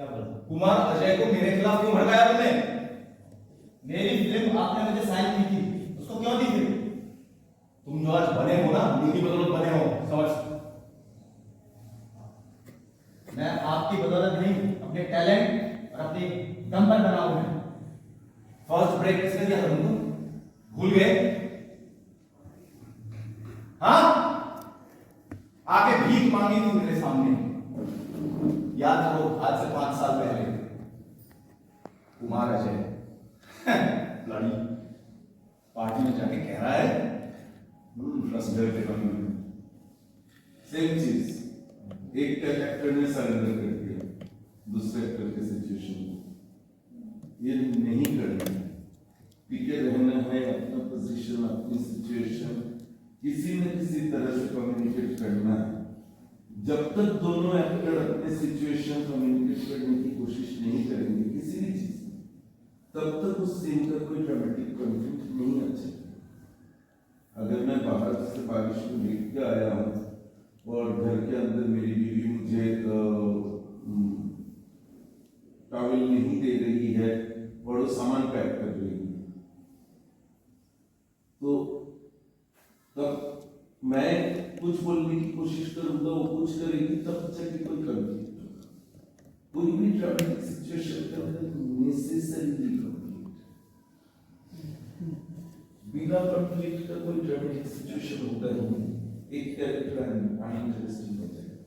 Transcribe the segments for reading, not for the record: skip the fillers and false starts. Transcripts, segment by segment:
क्या बोला? कुमार अजय को मेरे खिलाफ क्यों भड़काया तुमने? मेरी फिल्म आपने मुझे साइन की थी, उसको क्यों दी फिर? तुम जो आज बने हो ना, मेरी बदौलत बने हो, समझ। मैं आपकी बदौलत नहीं, अपने टैलेंट और अपने दम पर बना हूं मैं। फर्स्ट ब्रेक किसने दिया था तुमको? भूल गए? हाँ, आके भीख मांगी थी मेरे सामने, याद करो, आज से 5 साल पहले। कुमार अजय लड़ी पार्टी में जाके कह रहा है सेम चीज एक एक्टर ने सरेंडर कर दिया दूसरे एक्टर के सिचुएशन में। ये नहीं करना है, टिके रहना है, अपना पोजीशन, अपनी सिचुएशन किसी न किसी तरह से कम्युनिकेट करना है। जब तक दोनों एक्टर अपने सिचुएशन कम्युनिकेट करने की कोशिश नहीं करेंगे किसी भी चीज में, तब तक उस सीन का कोई ड्रामेटिक कंटेंट नहीं आ सकता। अगर मैं बाहर से बारिश को देख के आया हूँ और घर के अंदर मेरी बीवी मुझे टॉवल नहीं दे रही है और वो सामान पैक कर रही है, तो तब मैं कुछ बोलने की कोशिश करूंगा, वो कुछ करेगी, तब जाके कोई कंफ्लिक्ट होगा। कोई भी ड्रामेटिक सिचुएशन के अंदर नेसेसरीली बिना कंफ्लिक्ट का कोई ड्रामेटिक सिचुएशन होता ही नहीं। एक कैरेक्टर अनइंटरेस्टिंग हो जाएगा।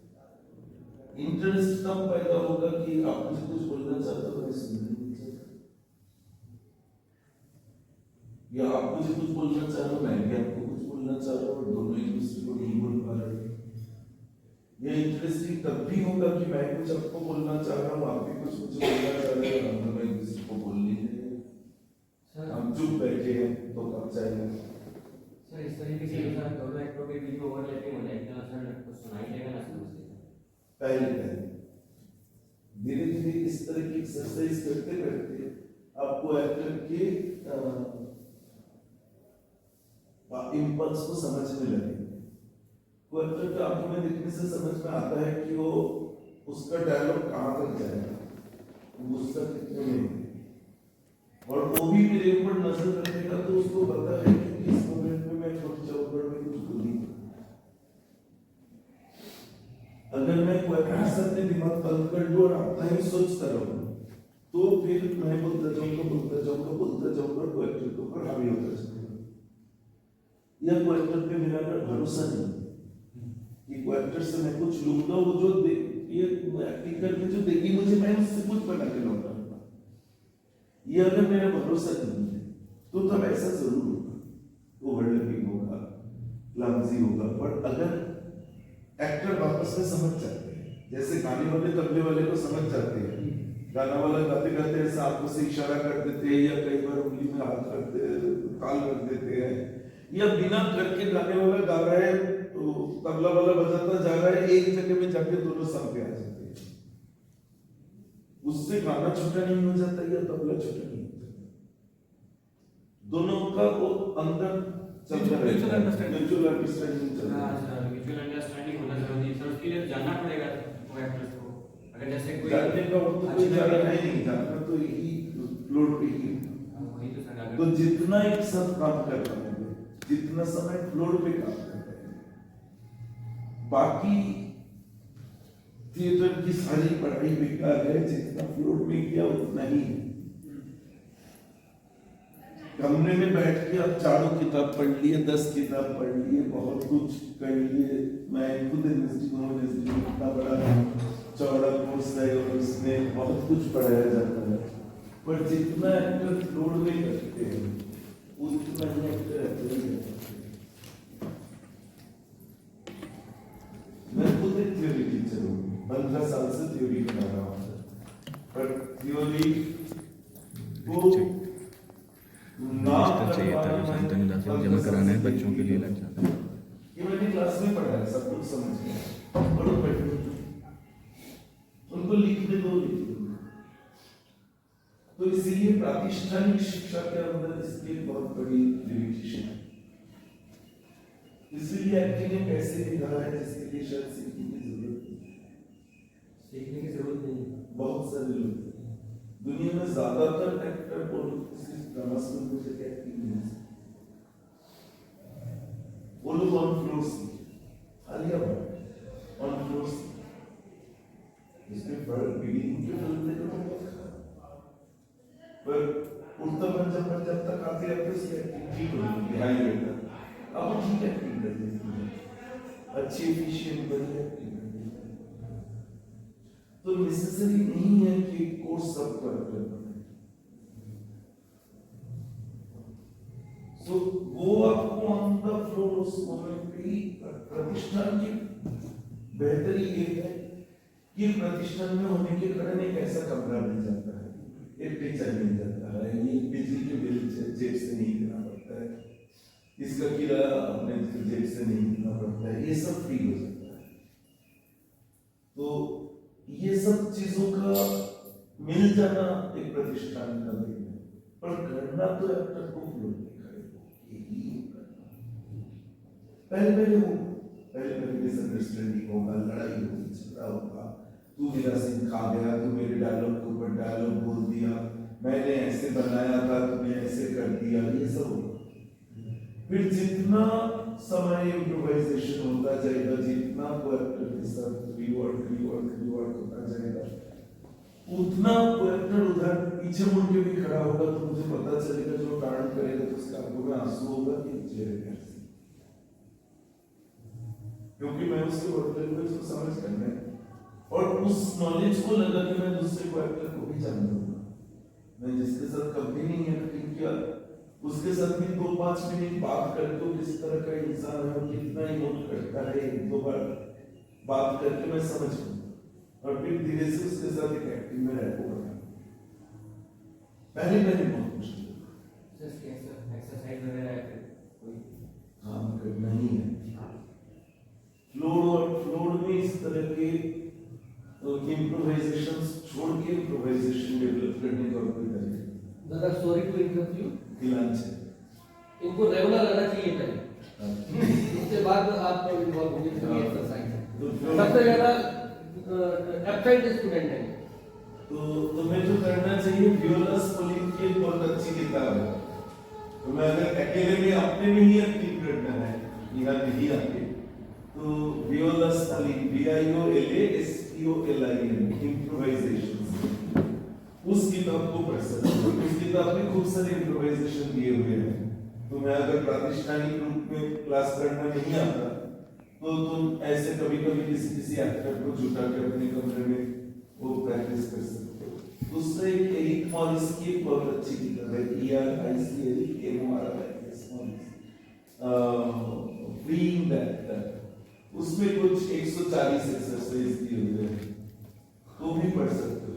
इंटरेस्ट तब पैदा होगा कि आप मुझे कुछ बोलना चाहते हो, मैं सुनने नहीं चाहता, या आप मुझे कुछ बोलना चाह रहे हो, मैं भी आपको कुछ बोलना चाह रहा हूँ, और दोनों एक दूसरे को नहीं बोल पा रहे। ये इंटरेस्टिंग तब भी होगा कि मैं कुछ आपको बोलना चाह रहा हूँ, आप भी कुछ मुझे बोलना चाह रहे हो, हम दोनों एक दूसरे को बोल नहीं रहे, हम चुप बैठे हैं, तो कब जाएगा? सर इस तरीके से सर दोनों एक्टरों के बीच में ओवरलैपिंग हो जाएगी ना सर, कुछ सुनाई देगा ना सर उससे। पहले धीरे धीरे इस तरह की एक्सरसाइज करते करते आपको एक्टर के इम्पल्स को समझने लगेगा। वो एक्टर के आंखों में देखने से समझ में आता है कि वो उसका डायलॉग कहाँ तक जाएगा, गुस्सा कितने में, और वो भी मेरे ऊपर नजर रखेगा तो उसको पता है कि इस मोमेंट में मैं छोटी चौकड़ में कुछ बोली। अगर मैं कोई अपने दिमाग बंद कर लूं और अपना ही सोचता रहूं, तो फिर मैं बोलता जाऊंगा कोई एक्टर के ऊपर हावी होता जाऊंगा। या कोई एक्टर पे मेरा भरोसा नहीं कि कोई एक्टर से मैं कुछ लूंगा, वो जो ये एक्टिंग करके जो देगी मुझे, मैं उससे कुछ बना के लौटा। ये अगर मेरा भरोसा नहीं है तो तब ऐसा जरूर होगा, ओवरलैपिंग होगा, लम्जी होगा। बट अगर एक्टर वापस में समझ जाते हैं, जैसे गाने वाले तबले वाले को समझ जाते हैं, गाना वाला गाते गाते ऐसा आपको से इशारा कर देते हैं, या कई बार उंगली में हाथ रखते ताल रख देते हैं, या बिना करके गाने वाला गा रहा है तो तबला वाला बजाता जा रहा है, एक जगह में जाके दोनों साथ पे आ जाते हैं। उससे गाना छोटा नहीं हो जाता या तबला छोटा नहीं हो जाता, दोनों का वो अंदर चलता रहता है, म्यूचुअल अंडरस्टैंडिंग चलता है। म्यूचुअल अंडरस्टैंडिंग होना जरूरी है सर, उसके लिए जानना पड़ेगा वो एक्टर्स को। अगर जैसे कोई जानने का वक्त कोई जाना है नहीं, जानना तो यही फ्लोर पे ही, वही तो सर। तो जितना एक साथ काम कर रहे हैं, जितना समय फ्लोर पे काम कर रहे हैं, बाकी थिएटर की सारी पढ़ाई बेकार है, जितना फ्लोर में किया उतना ही। कमरे में बैठ के आप 4 किताब पढ़ लिए, 10 किताब पढ़ लिए, बहुत कुछ कर लिए। मैं खुद एनएसडी इतना बड़ा चौड़ा कोर्स है और उसमें बहुत कुछ पढ़ाया जाता है, पर जितना एक्टर फ्लोर में करते हैं उतना ही एक्टर मैं खुद एक थ्योरी टीचर हूँ, 15 साल से थ्योरी बना रहा हूँ, पर थ्योरी को चाहिए था जमा कराना है बच्चों के लिए लग ये मैंने क्लास में पढ़ा है, सब कुछ समझ गया, पढ़ो बैठो, उनको लिखने दो, तो इसीलिए प्रातिष्ठानिक शिक्षा के अंदर इसकी बहुत बड़ी लिमिटेशन है। इसीलिए एक्टिंग एक ऐसे निकाला है जिसके लिए शायद सीखने की जरूरत नहीं है, सीखने की जरूरत नहीं है, बहुत सारे लोग थे। दुनिया में ज्यादातर एक्टर बोलो किसी ड्रामा स्कूल में से एक्टिंग नहीं है। वो लोग ऑन फ्लोर सीखे, आलिया भट्ट ऑन फ्लोर सीखे। इसमें बिगिनिंग के फिल्म देखो पर उड़ता पंजाब जब तक आते आते उसकी एक्टिंग ठीक होती बिहाइंड रहता, अब वो ठीक एक्टिंग करते हैं, अच्छी एफिशिएंट बनी एक्टिंग करते हैं। तो नेसेसरी नहीं है कि कोर्स सब कर सो वो आपको ऑन द फ्लोर उस मोमेंट पे ही प्रतिष्ठान की बेहतरी ये है कि प्रतिष्ठान में होने के कारण एक ऐसा कमरा मिल जाता है, एक टीचर मिल जाता है, ये बिजली के बिल जेब से नहीं देना पड़ता है, इसका किराया अपने जेब से नहीं देना पड़ता है, ये सब फ्री हो जाता है। तो ये सब चीजों का मिल जाना एक प्रतिष्ठान का देन है, पर करना तो एक्टर को फ्लोर पे करेगा, यही करना। पहले मिसअंडरस्टैंडिंग होगा, लड़ाई होगी, झगड़ा होगा, तू मेरा सीन खा गया, तू मेरे डायलॉग के ऊपर डायलॉग बोल दिया, मैंने ऐसे बनाया था, तुमने ऐसे कर दिया, ये सब होगा। फिर जितना समय इम्प्रोवाइजेशन होता जाएगा, जितना वो एक्टर के साथ रीवर्क होता जाएगा, उतना वो एक्टर उधर पीछे मुड़ के भी खड़ा होगा, तो मुझे पता चलेगा जो कारण करेगा तो उसका आंखों में आंसू होगा कि चेहरे से, क्योंकि मैं उसके वर्क लैंग्वेज को समझ करना है और उस नॉलेज को लगा कि मैं दूसरे को एक्टर को भी जान लूंगा। मैं जिसके साथ कभी नहीं एक्टिंग किया उसके साथ भी 2-5 मिनट बात करके वो किस तरह का इंसान है, कितना इमोट करता है, 1-2 बार बात करके मैं समझ लूंगा और फिर धीरे से उसके साथ एक एक्टिंग में रैपो बना। पहले बहुत मुश्किल एक्सरसाइज वगैरह कोई काम करना ही है। फ्लोर में इस तरह के इम्प्रोवाइजेशंस छोड़ के इम्प्रोवाइजेशन डेवलप करने का कोई तरीका दादा सॉरी टू इंटरप्ट यू, दिलांच है, इनको रेगुलर रहना चाहिए पहले, उसके बाद आप इन्वॉल्व होंगे एक्सरसाइज। सबसे ज्यादा एब्सेंट स्टूडेंट है, तो तुम्हें जो करना चाहिए, वियोलस पोलिंग की बहुत अच्छी किताब है, तो मैं अगर अकेले में अपने में ही एक्टिंग करना है यहाँ नहीं आके, तो वियोलस पोलिंग VIOLASPOLIN इम्प्रोवाइजेशन, उस किताब को पढ़ सकते हो। उस किताब में खूब सारे इम्प्रोवाइजेशन दिए हुए हैं। तुम्हें अगर प्रातिष्ठानिक रूप में क्लास करना नहीं आता तो तुम ऐसे कभी कभी किसी एक्टर को जुटा के अपने कमरे में वो प्रैक्टिस कर सकते हो। दूसरा एक एरिक मॉरिस की बहुत अच्छी किताब है, फ्रीइंग दैट, उसमें कुछ 140 एक्सरसाइज दिए हुए हैं, तो भी पढ़ सकते हो।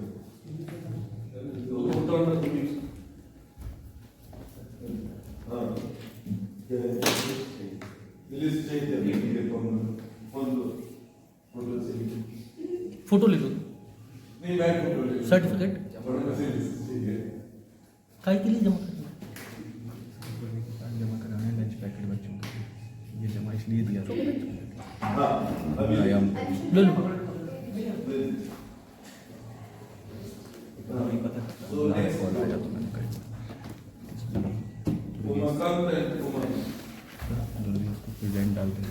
फोटो ले लो, नहीं मैं फोटो ले सर्टिफिकेट चाहिए, काय के लिए जमा करना, जमा कराना है लंच पैकेट बच्चों के लिए, ये जमा इसलिए दिया था। हाँ अभी आयाम ले लो, नहीं पता तो नेक्स्ट कॉल आया तो मैंने कहा वो मकान है जल्दी उसको प्रेजेंट डाल देंगे।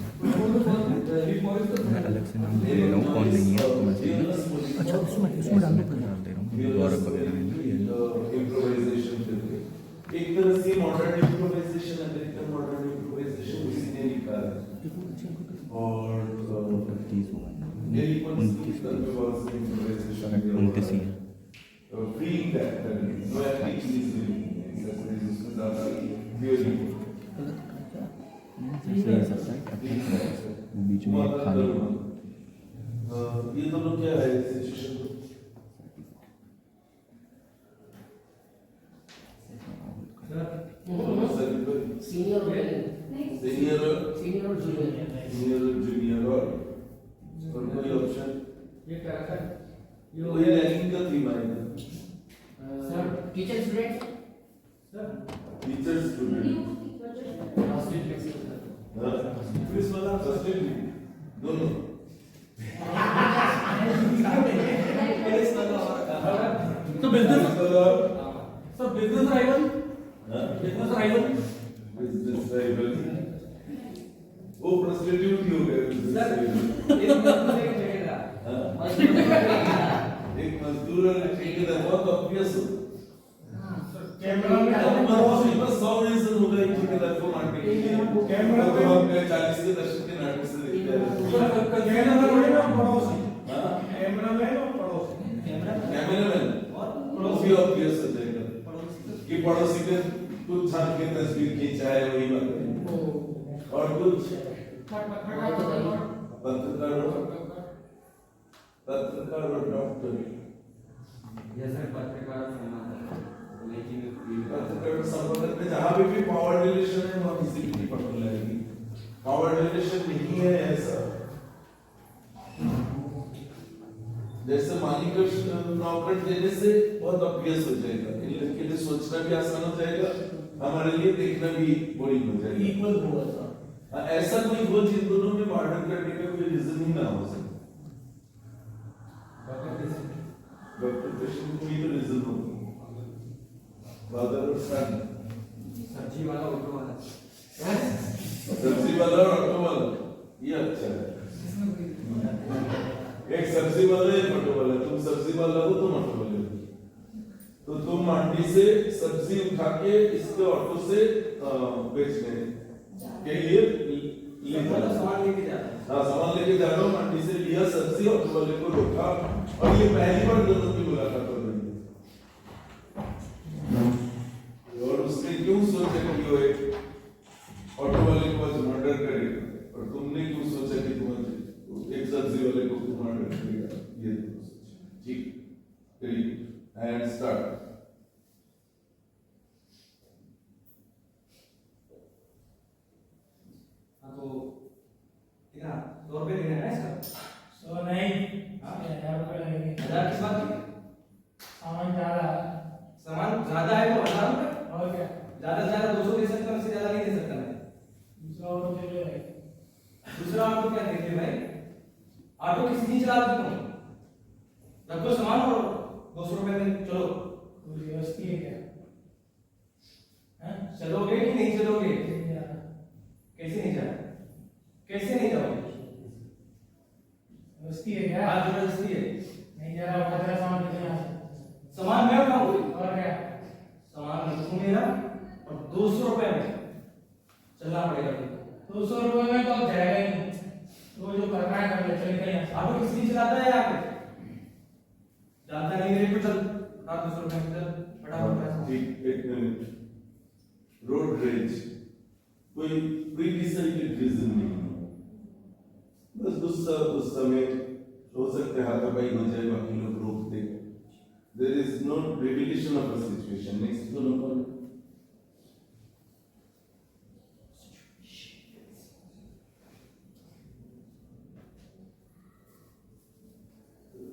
मैं अलग से नाम दे रहा हूँ, कौन नहीं है तो मैसेज में, अच्छा उसमें डाल दो, डाल दे रहा हूँ गौरव वगैरह है। इम्प्रोवाइजेशन एक तरह से modern improvisation, American modern improvisation उसी ने निकाला और 29 ही है। Freeing that know acting is उसमें ज्यादा थियोरी सही है सब राइट, वो बीच में एक खाली ये दोनों क्या है सिचुएशन सीनियर और जूनियर और कोई ऑप्शन ये कैरेक्टर कोई रैंकिंग का थीम आएगा sir teacher student sir teacher student quiz वाला फर्स्ट दोनों So business, हाँ? so business rival, business rival वो प्रोस्टिट्यूट ही हो गए business सर rival। एक मजदूर एक ठेकेदार, हाँ? मजदूर एक ठेकेदार। एक मजदूर और एक ठेकेदार बहुत ऑब्वियस हो। कैमरा में अब मजदूर के पास 100 रीजन होगा एक ठेकेदार को मारने के लिए। कैमरा वो में- तो हम 40 के दशक के नाटक से देखते हैं। कैमरामैन और पड़ोसी, हाँ? कैमरामैन और पड़ोसी, कैमरामैन भी ऑब्वियस हो जाएगा कि पड़ोसी के कुछ झांक के तस्वीर खींचा है वही बात है। और कुछ पत्रकार और डॉक्टर ये सर पत्रकार संवाद, लेकिन पत्रकार संवाद में जहां भी पावर रिलेशन है वहां किसी की पकड़ लगेगी। पावर रिलेशन नहीं है ऐसा, जैसे मालिक को नौकर देने से बहुत ऑब्वियस हो जाएगा, इनके लिए सोचना भी आसान हो जाएगा, हमारे लिए देखना भी बोरिंग हो जाएगा। इक्वल होगा सर। ऐसा कोई हो जिन दोनों में मर्डर करने का कोई रीजन ही ना हो सके। डॉक्टर पेशेंट को भी तो रीजन हो, फादर और सन, सब्जी वाला ऑटो वाला, सब्जी वाला और ऑटो वाला, ये अच्छा है। एक सब्जी वाला एक ऑटो वाला, तुम सब्जी वाला हो तुम ऑटो वाले हो, तो तुम मंडी से सब्जी उठा के इसके ऑटो से बेचने के लिए ले मतलब सामान लेके जा रहा है। हाँ सामान लेके जा रहा हूँ, मंडी से लिया सब्जी, ऑटो वाले को रोका और ये पहली बार दोनों की मुलाकात हो रही है। और उसने क्यों सोचा कि वो एक ऑटो वाले को आज मर्डर करेगा, और तुमने क्यों सोचा कि तुम एक सब्जी वाले को मर्डर करेगा, ये तुम सोचा। ठीक, एंड स्टार्ट। तो कितना 2 रुपए देना है इसका? सो नहीं, 1000 रुपये लगेंगे। 1000 किस बात की? सामान ज्यादा है। सामान ज्यादा है तो 1000 रुपए, और क्या, ज्यादा से ज्यादा 200 दे सकता हूँ, इससे ज्यादा नहीं दे सकता मैं। दूसरा ऑटो दे दो भाई। दूसरा ऑटो क्या देखिए भाई, ऑटो किसी नहीं चला सकता हूँ, रखो सामान और 200 रुपए में चलो। कोई व्यवस्थी है क्या? हैं? चलोगे कि नहीं चलोगे? नहीं जा रहा। कैसे नहीं जा रहा? कैसे नहीं जाओगे? व्यवस्थी है क्या? आज जबरदस्ती है। नहीं जा रहा, तेरा सामान लेके यहाँ से। सामान मैं उठाऊंगी, और क्या, सामान रखूं मेरा और 200 रुपए में चलना पड़ेगा तुमको। 200 रुपये में तो अब जाएगा ही नहीं। तो जो करना है कर ले, चल निकल यहाँ से। ऑटो किसी चलाता है यहाँ पे? जानता नहीं मेरे को, चल हाँ 200 रुपए में चल फटाफट पैसा। ठीक, एक मिनट। रोड रेज कोई प्रीडिसाइडेड रीजन नहीं है, बस गुस्सा में हो सकता है हाथापाई हो जाए, बाकी लोग रोक दें। There is no revelation of a situation. Next to number.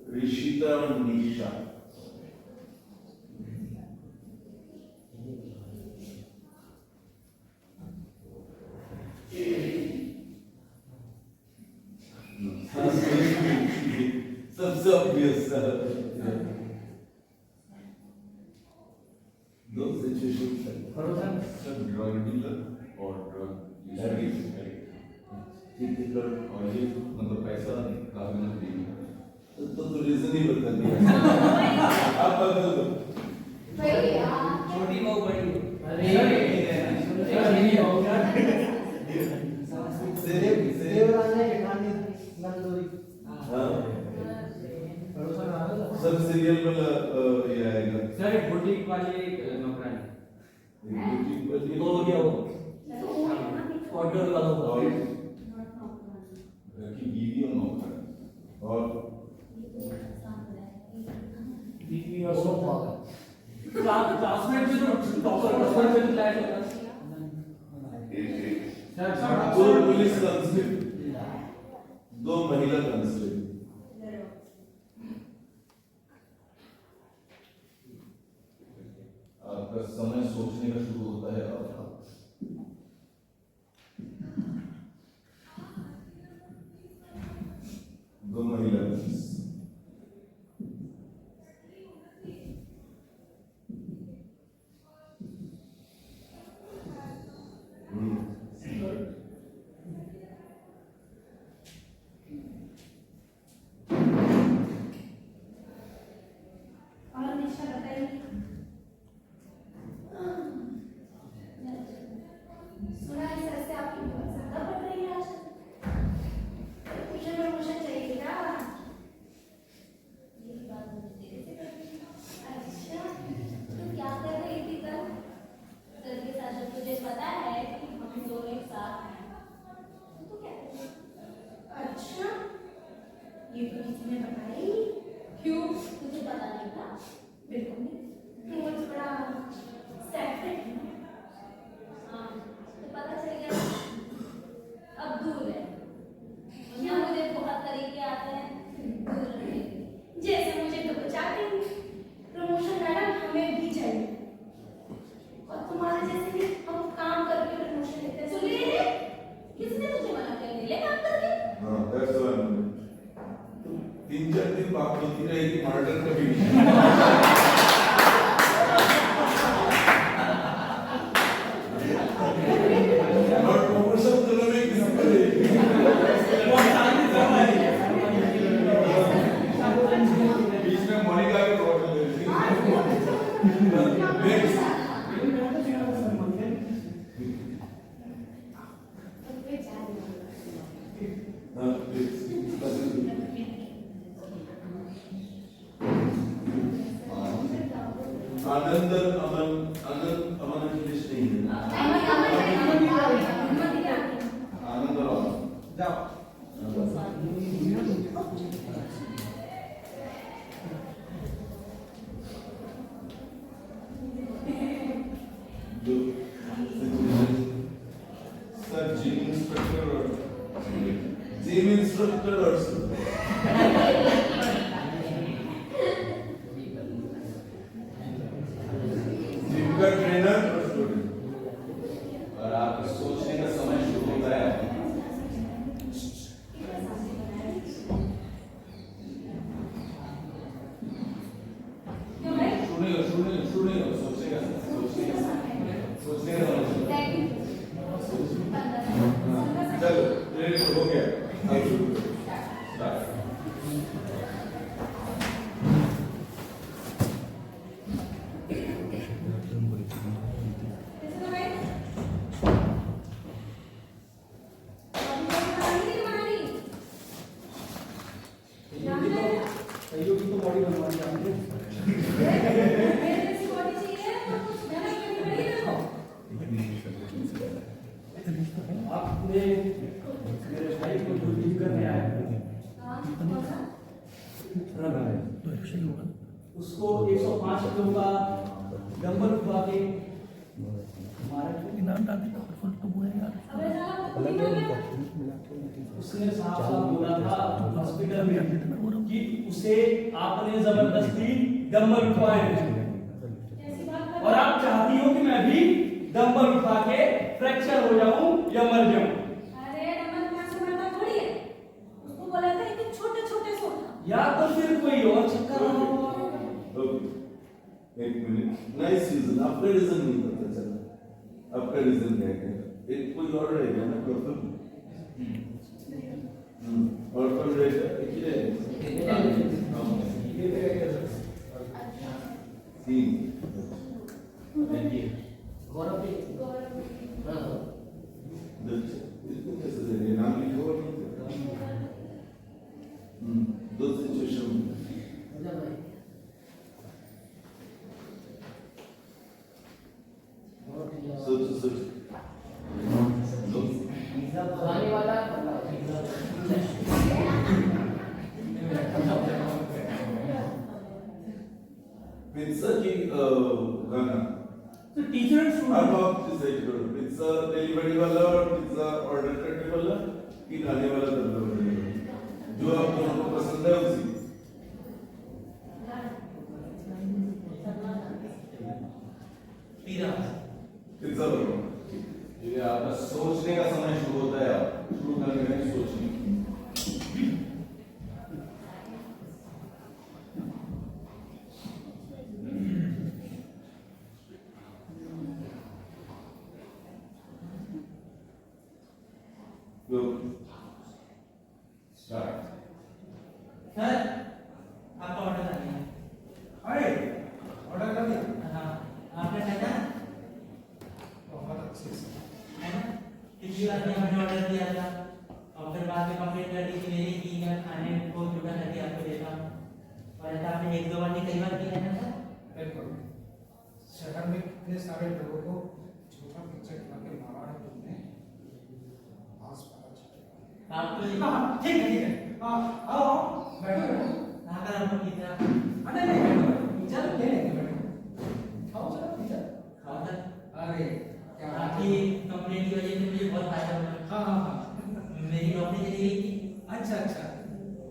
Rishita and Nisha. सबसे obvious दो सिचुएशंस है, सर ड्रग डीलर और ड्रग यूजर ठीक है कर, और ये मतलब पैसा काफी ना देंगे। तो रीजन ही बता दिया। आप बता दो। छोटी बहु बड़ी हो। सब सीरियल में ये आएगा। सर एक बुटीक वाली एक नौकरानी, यूट्यूब पर ये दो हो गया वो ऑर्डर वाला और होगा। की बीवी और नौकर और बीवी और सोफा। क्लासमेट से जो टॉपर क्लासमेट से क्लास होता है। दो पुलिस कांस्टेबल, दो महिला कांस्टेबल। आपका समय सोचने का शुरू होता है आपका। दो महिला पुलिस। तुझे पता नहीं था? बिल्कुल नहीं। तू मुझसे बड़ा सेपरेट है। हाँ, तो पता चल गया। अब दूर है। यहाँ मुझे बहुत तरीके आते हैं दूर रहने के। जैसे मुझे तो चाहते हैं प्रमोशन मैडम हमें भी चाहिए और तुम्हारे जैसे भी हम काम करके प्रमोशन लेते हैं। सुन ले किसने तुझे मना कर दिया ले काम करके? हाँ, that's why I'm- 3-4 दिन बात होती रहेगी मर्डर कभी नहीं। और promotion तो मैं किसी को देगी। बीच में मोनिका के promotion दे दी। Next. हाँ, please. आनंद अमन इंग्लिश नहीं है। आनंद और अमन। जाओ। सर जिम इंस्ट्रक्टर और जिम का ट्रेनर और स्टूडेंट। और आप सोचने का समय शुरू होता है। सुनिए सोचने का चलो रेडी हो गया अब शुरू करो। स्टार्ट। सहयोगी तो बॉडी बनवानी है आपने मेरे भाई को जो चीज करने आए उसको 105 किलो का डंबल उठवा के उसने साफ साफ बोला था हॉस्पिटल में कि उसे आपने जबरदस्ती डंबल उठवाए और आप चाहती हो कि मैं भी डंबल उठा के फ्रैक्चर हो जाऊं या मर जाऊं। अरे डंबल उठा से मरता थोड़ी है। उसको बोला था कि छोटे-छोटे सो उठा। या तो फिर कोई और चक्कर रहा हो। ओके एक मिनट नाइस रीजन आपका रीजन नहीं पता चला आपका रीजन क्या है एक कोई और रहेगा ना प्रॉब्लम और कौन रहेगा एक ही रहेगा तीन गौरव भी हाँ इसको कैसे दे रहे नाम लिखो और दो सिचुएशन सोचो खाने वाला पिज्जा की गाना तो टीचर अब आप डिसाइड करो पिज्जा डिलीवरी वाला और पिज्जा ऑर्डर करने वाला कि खाने वाला दर्द जो आप दोनों को पसंद है उसी पिज्जा बनाओ ये आपका सोचने का समय शुरू होता है। आप शुरू करने में सोचने Go. स्टार्ट। सर आपका ऑर्डर आ गया। अरे ऑर्डर कर दिया हाँ आपने खाया बहुत अच्छे से है ना? पिछली बार भी हमने ऑर्डर दिया था और फिर बाद में कंप्लेंट कर दी कि मेरी की मैं खाने को जुड़ा करके आपको देता हूँ और ऐसा आपने 1-2 बार नहीं कई बार किया है ना सर? बिल्कुल शहर में कितने सारे लोगों को झूठा पिज्जा खिला के मारा है तुमने आज पता चलेगा आप तो ठीक है हाँ आओ बैठो कहाँ का आपको पिज्जा अरे अच्छा अच्छा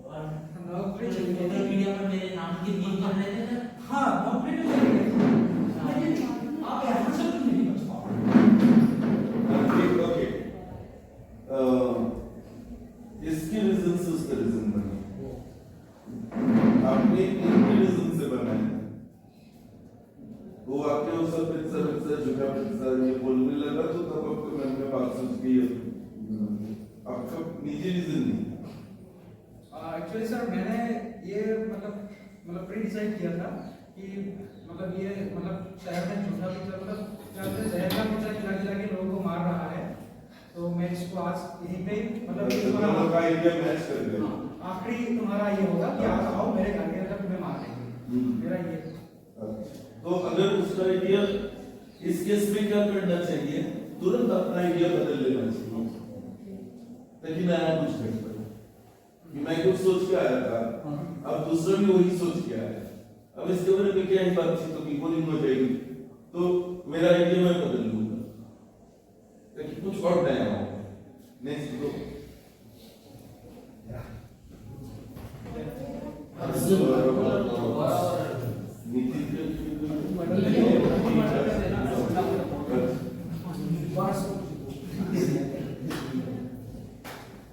और नौकरी सोशल मीडिया पर मेरे नाम की मीम कर रहे थे सर। हाँ नौकरी तो चाहिए लेकिन आप यहाँ से तो नहीं बच पाओगे। ओके इसकी रीजन से उसका रीजन बना आपने एक रीजन से बनाया वो आपके उस पिक्चर झुका पिक्चर ये बोलने लगा तो तब आपके मन में बात सोच गई आपका निजी रीजन नहीं एक्चुअली सर मैंने ये मतलब प्री डिसाइड किया था कि मतलब ये मतलब शहर में झूठा पिक्चर मतलब जहर का पिक्चर खिला के लोगों को मार रहा है तो मैं इसको आज यहीं पे मतलब दोनों का आइडिया मैच कर गया आखिरी तुम्हारा ये होगा कि आज आओ मेरे घर के अंदर तुम्हें मार देंगे मेरा ये तो अगर उसका आइडिया इस केस में क्या करना चाहिए तुरंत अपना आइडिया बदल लेना चाहिए ताकि नया कुछ कर पाए कि मैं कुछ सोच के आया था अब दूसरा भी वही सोच के आया अब इसके बारे में क्या ही बातचीत होगी बोलिंग हो जाएगी तो मेरा आइडिया मैं बदल लूंगा ताकि कुछ और नया हो नेक्स्ट तो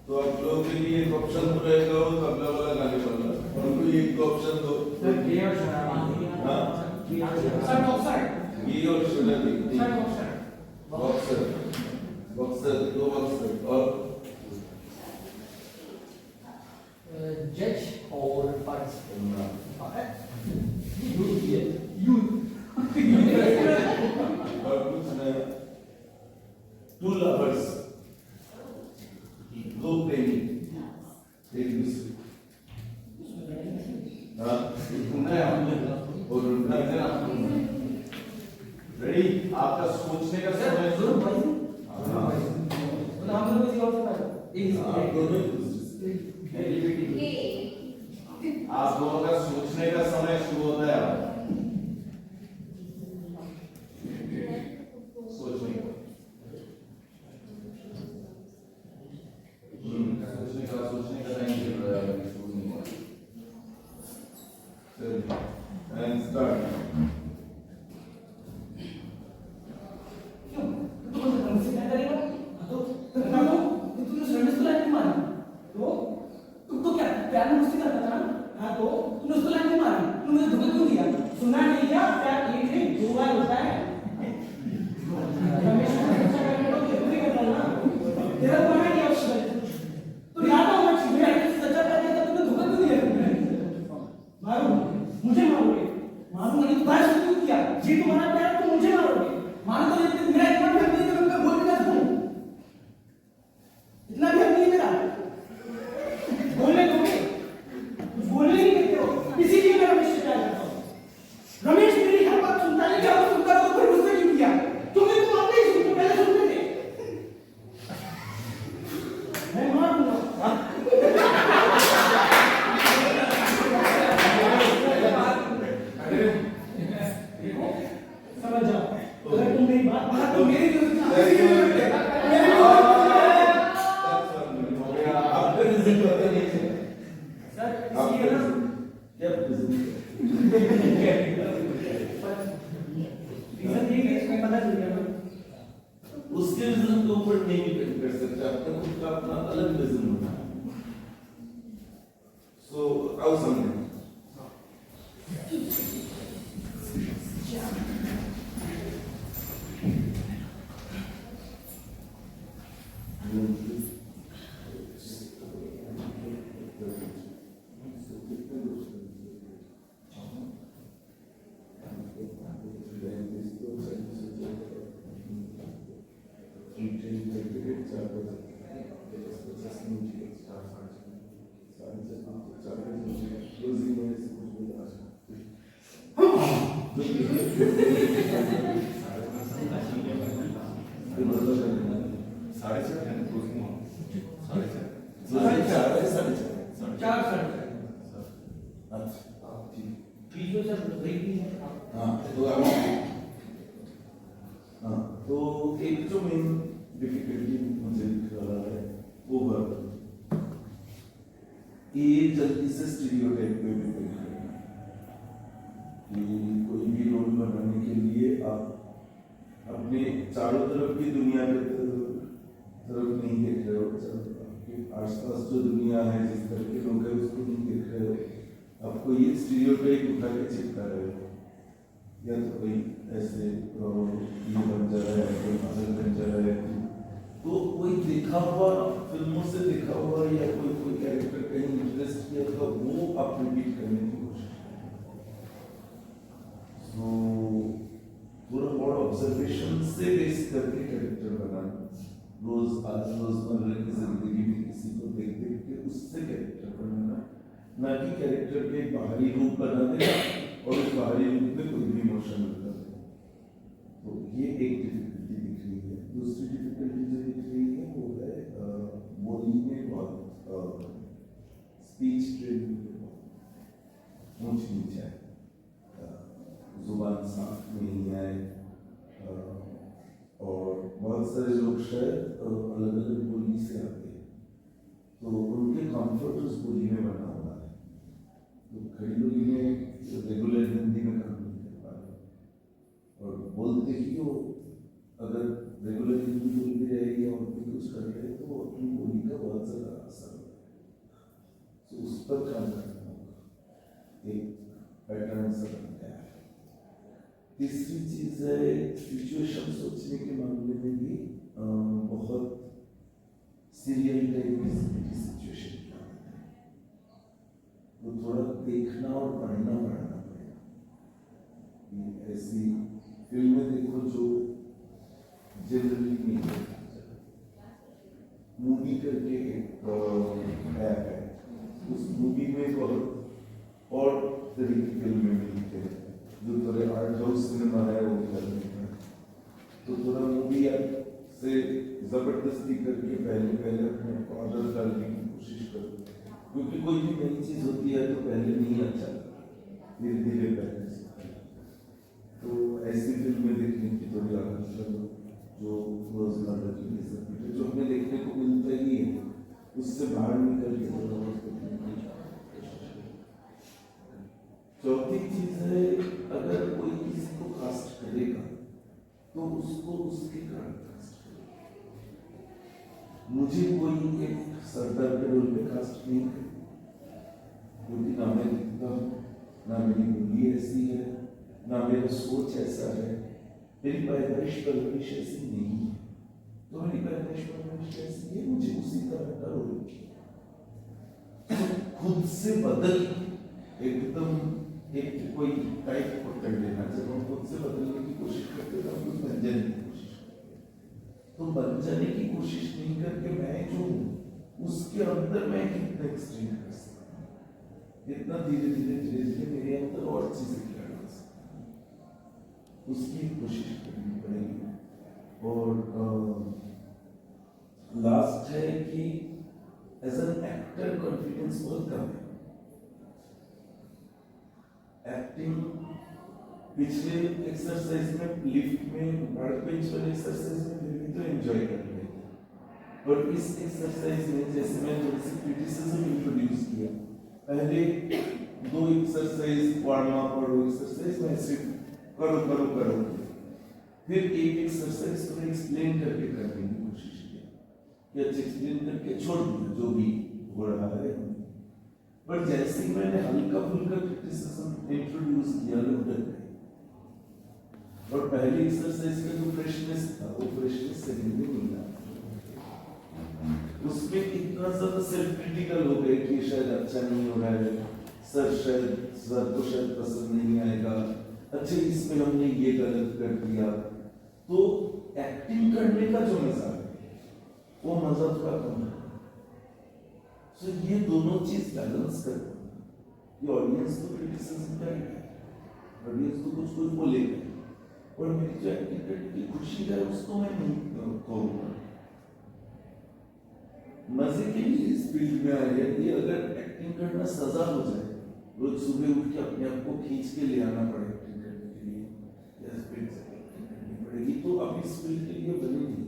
तो आप लोगों के लिए एक ऑप्शन तो रहेगा वो तबला वाला गाने वाला और कोई एक ऑप्शन दो हाँ सर बॉक्सर ये और sugar sir boxer boxer boxer दो बॉक्सर और जज और और कुछ नया टू लवर्स दो प्रेमी एक दूसरे हाँ नया और नया रेडी आपका सोचने का समय शुरू हाँ आप दोनों एक दूसरे आप दोनों का सोचने का समय शुरू होता है सोचने का सोचने का टाइम चल रहा है शुरू नहीं हुआ and start मुझे मारोगे मारूंगा नहीं तो बाहर से क्यों किया जी तुम्हारा प्यार तो मुझे मारोगे मारो तो लेकिन मेरा इतना भी नहीं है मैं बोल के दूं इतना भी नहीं है मेरा बोलने दोगे कुछ बोलने नहीं देते हो इसीलिए मैं रमेश से प्यार करता हूं रमेश मेरी हर बात सुनता है क्या वो सुनता तो फिर मुझसे क्यों किया तुम्हें तुम अपने ही सुनते पहले सुनते थे मैं मार दूंगा समझ जाओ अगर तुम मेरी बात तो मेरी आपका रिजल्ट पता नहीं है सर आपका क्या रिजल्ट रीजन ये है इसमें पता चल गया उसके रिजल्ट के ऊपर नहीं डिपेंड कर सकते आपका खुद का अपना अलग रिजल्ट होता है सो आओ सामने तो एक जो मेन डिफिकल्टी मुझे दिख रहा है वो वर्ब ये जल्दी से स्टीरियोटाइप पे डिपेंड करना कि कोई भी रोल बनाने के लिए आप अपने चारों तरफ की दुनिया के तरफ नहीं देख रहे हो, आपके आसपास जो दुनिया है जिस तरह के लोग हैं उसको नहीं देख रहे हो, आपको ये स्टीरियोटाइप उठा के चिपका रहे हो, या तो कोई ऐसे ये बन जा रहा है, कोई पागल बन जा रहा है, तो कोई देखा हुआ फिल्मों से देखा हुआ या कोई कैरेक्टर कहीं इंटरेस्ट किया था वो आप रिपीट करने की कोशिश करें। तो थोड़ा बहुत ऑब्जर्वेशन से बेस करके कैरेक्टर बनाना, रोजमर्रा की जिंदगी में किसी को देख देख के उससे कैरेक्टर बनाना, ना कि कैरेक्टर के बाहरी रूप बना देना और उस बाहरी रूप में कोई भी इमोशन लगा देना। तो ये एक डिफिकल्टी दिख रही है। दूसरी डिफिकल्टी जो दिख रही है वो है बोलने में बहुत स्पीच ट्रेनिंग में बहुत ऊंच नीच है, जुबान साफ नहीं है, और बहुत सारे लोग शायद अलग अलग बोली से आते हैं, तो उनके कंफर्ट उस बोली में बना हुआ है, तो कई लोग इन्हें रेगुलर हिंदी में काम नहीं कर पा रहे, और बोलते ही वो अगर रेगुलर हिंदी बोल भी रहेगी और भी कुछ कर रहे तो अपनी बोली का बहुत ज़्यादा असर होता है, तो उस पर काम करना होगा, एक पैटर्न सा बनता है। तीसरी चीज़ है सिचुएशन सोचने के मामले में भी बहुत सीरियल टाइप की सिचुएशन क्या होता है, तो थोड़ा देखना और पढ़ना पड़ेगा। ऐसी फिल्में देखो जो जनरली नहीं देखा, मूवी करके एक ऐप है, उस मूवी में बहुत और तरह की फिल्में मिलती हैं जो थोड़े आर्ट हाउस सिनेमा है वो करने का, तो थोड़ा मूवी ऐप से जबरदस्ती करके पहले अपने ऑर्डर डालने की कोशिश करो, क्योंकि कोई भी नई चीज होती है तो पहले नहीं अच्छा लगता, धीरे धीरे पहले सीखते हैं। तो ऐसी फिल्में देखने की थोड़ी आदत करो जो रोजमर्रा की जिंदगी जो हमें देखने को मिलता ही है उससे बाहर निकल के थोड़ा बहुत देखने की कोशिश करो। चौथी चीज है अगर कोई किसी को कास्ट करेगा तो उसको उसके कारण कास्ट करेगा। मुझे कोई एक सरदार के रोल पे कास्ट नहीं करे, क्योंकि ना मैं दिखता हूँ, ना मेरी बोली ऐसी है, ना मेरा सोच ऐसा है, मेरी पैदाइश परवरिश ऐसी नहीं है, तो मेरी पैदाइश परवरिश ऐसी है, मुझे उसी तरह का रोल खुद से बदल एकदम एक कोई टाइप पकड़ लेना। जब हम खुद से बदलने की कोशिश करते हैं हम बन जाने की कोशिश करते हैं, तो बन जाने की कोशिश नहीं करके मैं जो हूँ उसके अंदर मैं कितना एक्सट्रीम कर सकता हूँ, इतना धीरे धीरे मेरे अंदर और चीजें क्या कर सकता हूँ, उसकी कोशिश करनी पड़ेगी। और लास्ट है कि एज एन एक्टर कॉन्फिडेंस बहुत कम है। एक्टिंग पिछले एक्सरसाइज में लिफ्ट में भाड़क बेंच वाले एक्सरसाइज में भी तो एंजॉय कर रहे थे, और इस एक्सरसाइज में जैसे मैंने थोड़ी सी क्रिटिसिज्म इंट्रोड्यूस किया, पहले 2 एक्सरसाइज वार्म अप और एक्सरसाइज में सिर्फ करो, फिर एक एक्सरसाइज को एक्सप्लेन करके करने की कोशिश किया, या एक्सप्लेन करके छोड़ दिया जो भी हो रहा है। पर जैसे ही मैंने हल्का फुल्का क्रिटिसिज्म इंट्रोड्यूस किया लोग डर गए, और पहली एक्सरसाइज का जो फ्रेशनेस था वो फ्रेशनेस सेकंड में नहीं था, उसमें इतना ज्यादा सेल्फ क्रिटिकल हो गए कि शायद अच्छा नहीं हो रहा है, सर को शायद पसंद नहीं आएगा, अच्छा इसमें हमने ये गलत कर दिया। तो एक्टिंग करने का जो मजा है वो मजा थोड़ा कम है। तो ये दोनों चीज बैलेंस करना, ये ऑडियंस को क्रिटिसिज्म करेगा, ऑडियंस को कुछ बोलेगा, और मेरी जो एक्टिंग करने की खुशी है उसको मैं नहीं कहूँगा। मजे के लिए इस फील्ड में आया कि अगर एक्टिंग करना सजा हो जाए, रोज सुबह उठ के अपने आप को खींच के ले आना पड़े एक्टिंग करने के लिए, या स्पीड से एक्टिंग करनी पड़ेगी, तो अब इस फील्ड के लिए बनी नहीं,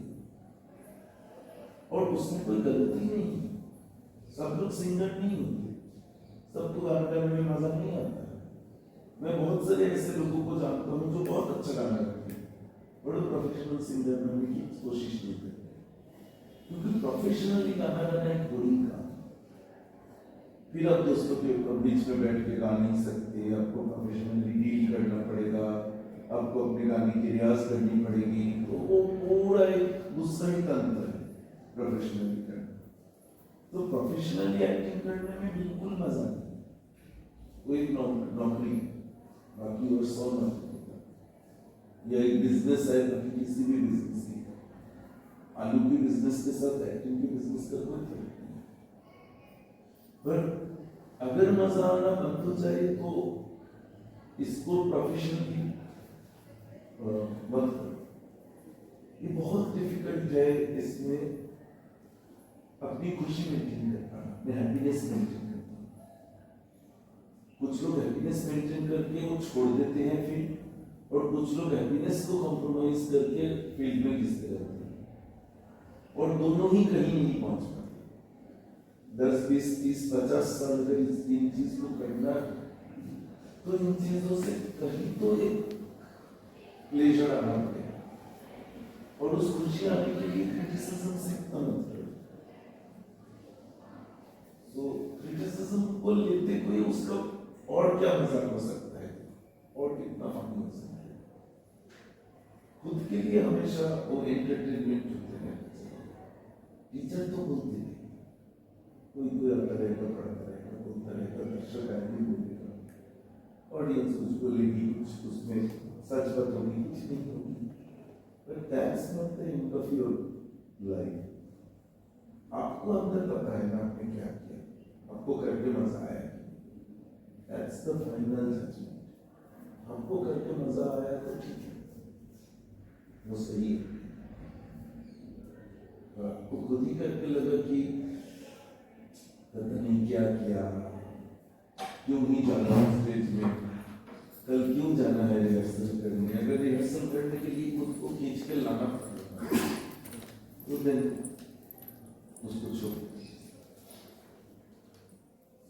और उसमें कोई गलती नहीं है, सब लोग सिंगर नहीं होते, सबको गाना गाने में मजा नहीं आता है। मैं बहुत सारे ऐसे लोगों को जानता हूँ जो बहुत अच्छा गाना गाते हैं, बड़े प्रोफेशनल सिंगर बनने की कोशिश नहीं करते, क्योंकि प्रोफेशनली गाना गाना एक बोरिंग काम। फिर आप दोस्तों के बीच में बैठ के गा नहीं सकते, आपको प्रोफेशनली डील करना पड़ेगा, आपको अपने गाने की रियाज करनी पड़ेगी, तो वो पूरा एक दूसरा ही तंत्र है प्रोफेशनली करना। तो प्रोफेशनली एक्टिंग करने में बिल्कुल मजा नहीं, वो एक नौकरी, बाकी और 100 नौकरी, या एक बिजनेस है, बाकी किसी भी बिजनेस की, आलू की बिजनेस के साथ एक्टिंग की बिजनेस का कोई फर्क नहीं। पर अगर मजा आना बंद हो जाए तो इसको प्रोफेशनली मत करो। ये बहुत डिफिकल्ट है इसमें अपनी खुशी मेंटेन कर पाना, अपने हैप्पीनेस मेंटेन करना। कुछ लोग हैप्पीनेस मेंटेन करके वो छोड़ देते हैं फिर, और कुछ लोग हैप्पीनेस को कॉम्प्रोमाइज करके फील्ड में घिसते रहते हैं, और दोनों ही कहीं नहीं पहुंच पाते। 10, 20, 30, 50 साल अगर इस तीन चीज को करना है, तो इन चीजों से कहीं तो एक प्लेजर आना पड़ेगा, और उस खुशी आने के लिए क्रिटिसिज्म से इतना मत करो। तो क्रिटिसिज्म को लेते हुए उसका और क्या मजाक हो सकता है, और कितना फन हो सकता है। खुद के लिए हमेशा वो एंटरटेनमेंट होते हैं। टीचर तो बोलते हैं, कोई आता रहेगा, पढ़ता रहेगा, बोलता रहेगा, दर्शक आएंगे, बोलेगा, ऑडियंस कुछ बोलेगी, कुछ उसमें सच बात होगी, कुछ नहीं होगी, but that's not the end of your life। आपको अंदर पता है ना आपने क्या किया, आपको करके मजा आया, that's the final judgment। आपको करके मजा आया तो ठीक है, वो सही है। और आपको खुद ही करके लगा कि पता नहीं क्या किया, क्यों ही जाना स्टेज में, कल क्यों जाना है रिहर्सल करने। अगर रिहर्सल करने के लिए खुद को खींच के लाना पड़ता तो देन उसको छोड़,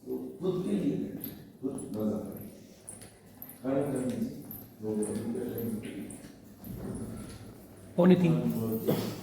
तो खुद के लिए खुद मजा खाना करने से 3:45